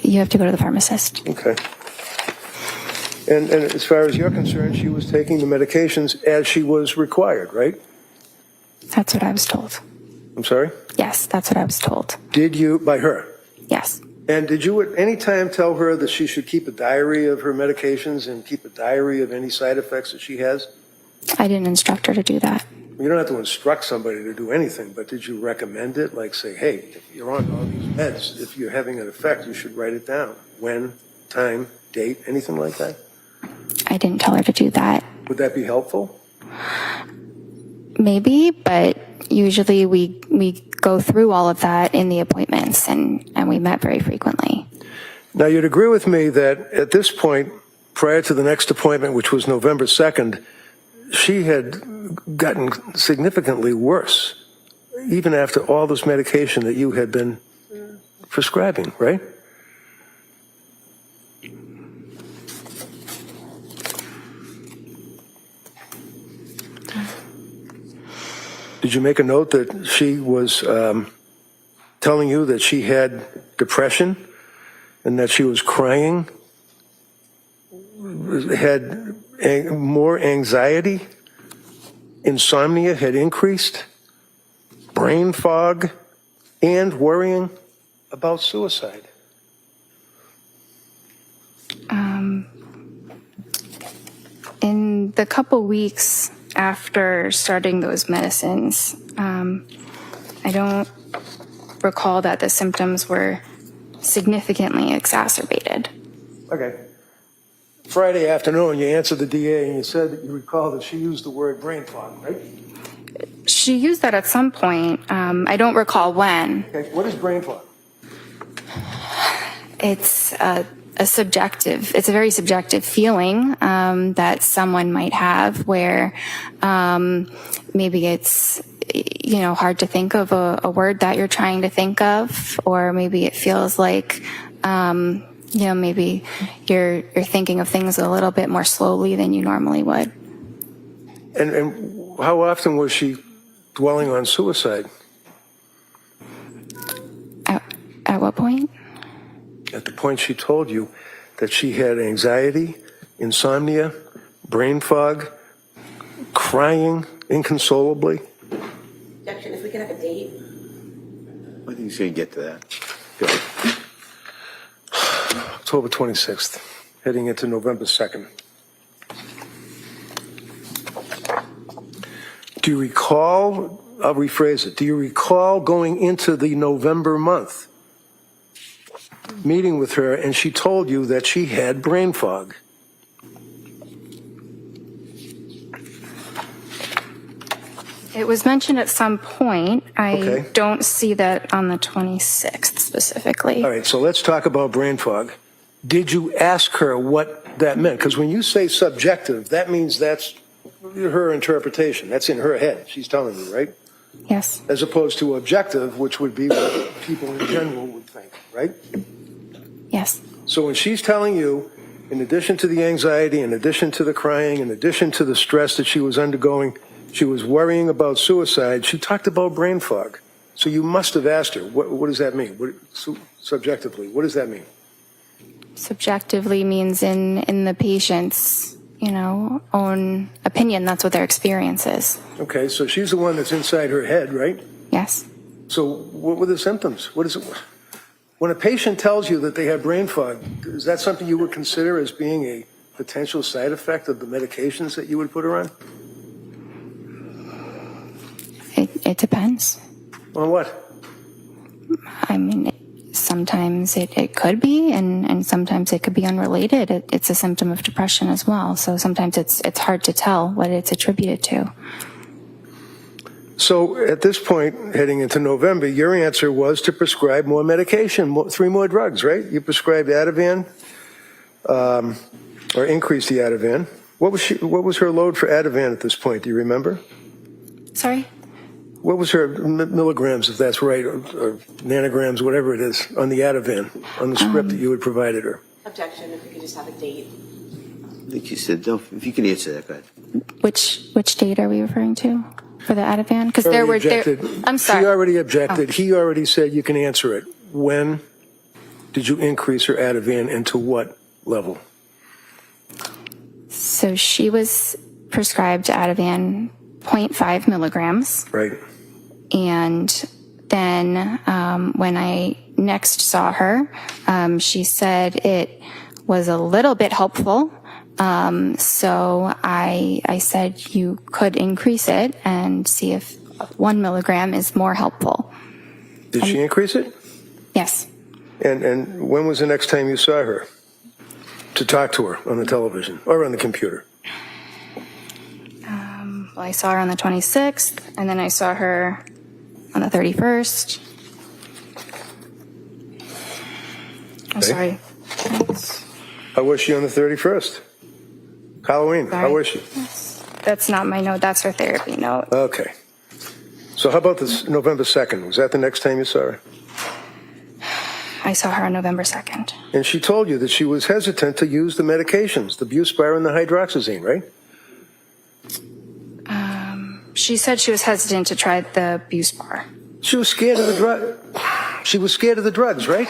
You have to go to the pharmacist. Okay. And as far as you're concerned, she was taking the medications as she was required, right? That's what I was told. I'm sorry? Yes, that's what I was told. Did you, by her? Yes. And did you at any time tell her that she should keep a diary of her medications and keep a diary of any side effects that she has? I didn't instruct her to do that. You don't have to instruct somebody to do anything, but did you recommend it? Like say, hey, if you're on all these meds, if you're having an effect, you should write it down. When, time, date, anything like that? I didn't tell her to do that. Would that be helpful? Maybe, but usually we go through all of that in the appointments, and we met very frequently. Now, you'd agree with me that at this point, prior to the next appointment, which was November 2nd, she had gotten significantly worse, even after all this medication that you had been prescribing, right? Did you make a note that she was telling you that she had depression and that she was crying, had more anxiety, insomnia had increased, brain fog, and worrying about suicide? In the couple weeks after starting those medicines, I don't recall that the symptoms were significantly exacerbated. Okay. Friday afternoon, you answered the DA and you said that you recall that she used the word brain fog, right? She used that at some point. I don't recall when. Okay. What is brain fog? It's a very subjective feeling that someone might have where maybe it's, hard to think of a word that you're trying to think of, or maybe it feels like, maybe you're thinking of things a little bit more slowly than you normally would. And how often was she dwelling on suicide? At what point? At the point she told you that she had anxiety, insomnia, brain fog, crying inconsolably. Objection, if we could have a date. I think he's going to get to that. Go. October 26th, heading into November 2nd. Do you recall, I'll rephrase it, do you recall going into the November month, meeting with her, and she told you that she had brain fog? It was mentioned at some point. I Okay. don't see that on the 26th specifically. All right, so let's talk about brain fog. Did you ask her what that meant? Because when you say subjective, that means that's her interpretation. That's in her head. She's telling you, right? Yes. As opposed to objective, which would be what people in general would think, right? Yes. So when she's telling you, in addition to the anxiety, in addition to the crying, in addition to the stress that she was undergoing, she was worrying about suicide, she talked about brain fog. So you must have asked her, what does that mean? Subjectively, what does that mean? Subjectively means in the patient's, own opinion, that's what their experience is. Okay, so she's the one that's inside her head, right? Yes. So what were the symptoms? What is it? When a patient tells you that they have brain fog, is that something you would consider as being a potential side effect of the medications that you would put her on? It depends. On what? I mean, sometimes it could be, and sometimes it could be unrelated. It's a symptom of depression as well. So sometimes it's hard to tell what it's attributed to. So at this point, heading into November, your answer was to prescribe more medication, 3 more drugs, right? You prescribed Ativan, or increased the Ativan. What was her load for Ativan at this point? Do you remember? Sorry? What was her milligrams, if that's right, or nanograms, whatever it is, on the Ativan, on the script that you had provided her? Objection, if we could just have a date. I think you said, no, if you can answer that, go ahead. Which date are we referring to for the Ativan? Because there were. I'm sorry. She already objected. He already said you can answer it. When, did you increase her Ativan and to what level? So she was prescribed Ativan 0.5 milligrams. Right. And then when I next saw her, she said it was a little bit helpful. So I said you could increase it and see if 1 milligram is more helpful. Did she increase it? Yes. And when was the next time you saw her to talk to her on the television or on the computer? Well, I saw her on the 26th, and then I saw her on the 31st. I'm sorry. How was she on the 31st? Halloween. Sorry. How was she? That's not my note. That's her therapy note. Okay. So how about this November 2nd? Was that the next time you saw her? I saw her on November 2nd. And she told you that she was hesitant to use the medications, the Buspar and the hydroxyzine, right? She said she was hesitant to try the Buspar. She was scared of the drug. She was scared of the drugs, right?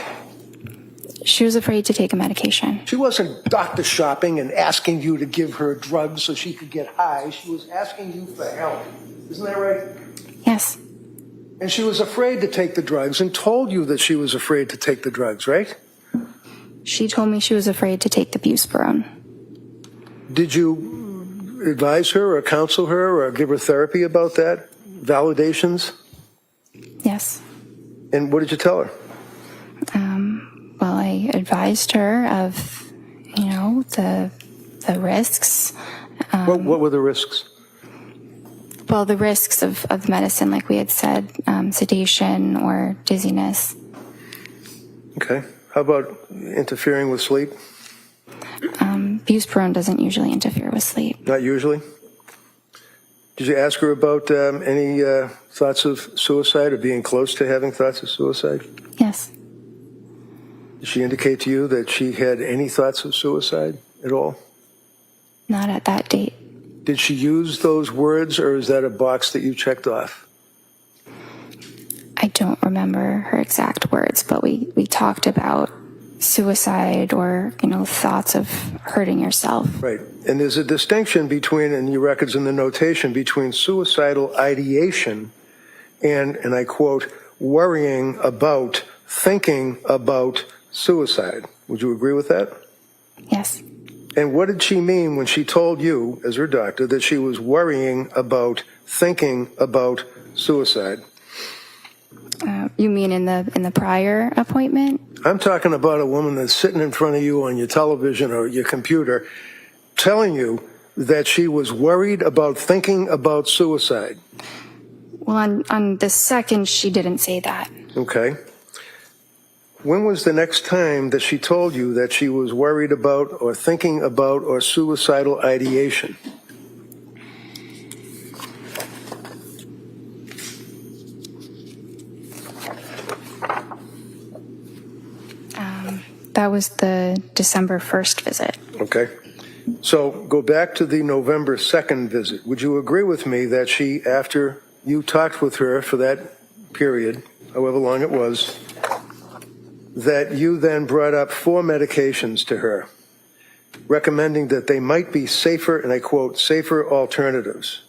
She was afraid to take a medication. She wasn't doctor shopping and asking you to give her drugs so she could get high. She was asking you for help. Isn't that right? Yes. And she was afraid to take the drugs and told you that she was afraid to take the drugs, right? She told me she was afraid to take the Buspirone. Did you advise her or counsel her or give her therapy about that? Validations? Yes. And what did you tell her? Well, I advised her of, the risks. What were the risks? Well, the risks of medicine, like we had said, sedation or dizziness. Okay. How about interfering with sleep? Buspirone doesn't usually interfere with sleep. Not usually. Did you ask her about any thoughts of suicide or being close to having thoughts of suicide? Yes. Did she indicate to you that she had any thoughts of suicide at all? Not at that date. Did she use those words, or is that a box that you checked off? I don't remember her exact words, but we talked about suicide or, thoughts of hurting yourself. Right. And there's a distinction between, in your records and the notation, between suicidal ideation and I quote, worrying about, thinking about suicide. Would you agree with that? Yes. And what did she mean when she told you, as her doctor, that she was worrying about, thinking about suicide? You mean in the prior appointment? I'm talking about a woman that's sitting in front of you on your television or your computer telling you that she was worried about thinking about suicide. Well, on the 2nd, she didn't say that. Okay. When was the next time that she told you that she was worried about or thinking about or suicidal ideation? That was the December 1st visit. Okay. So go back to the November 2nd visit. Would you agree with me that she, after you talked with her for that period, however long it was, that you then brought up 4 medications to her, recommending that they might be safer, and I quote, safer alternatives?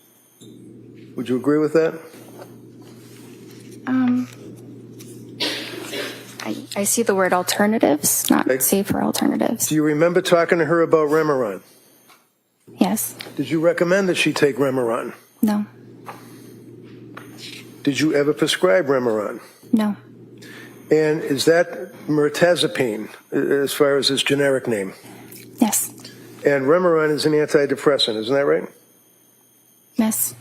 Would you agree with that? I see the word alternatives, not safer alternatives. Do you remember talking to her about Remeron? Yes. Did you recommend that she take Remeron? No. Did you ever prescribe Remeron? No. And is that mirtazapine, as far as its generic name? Yes. And Remeron is an antidepressant, isn't that right? Yes.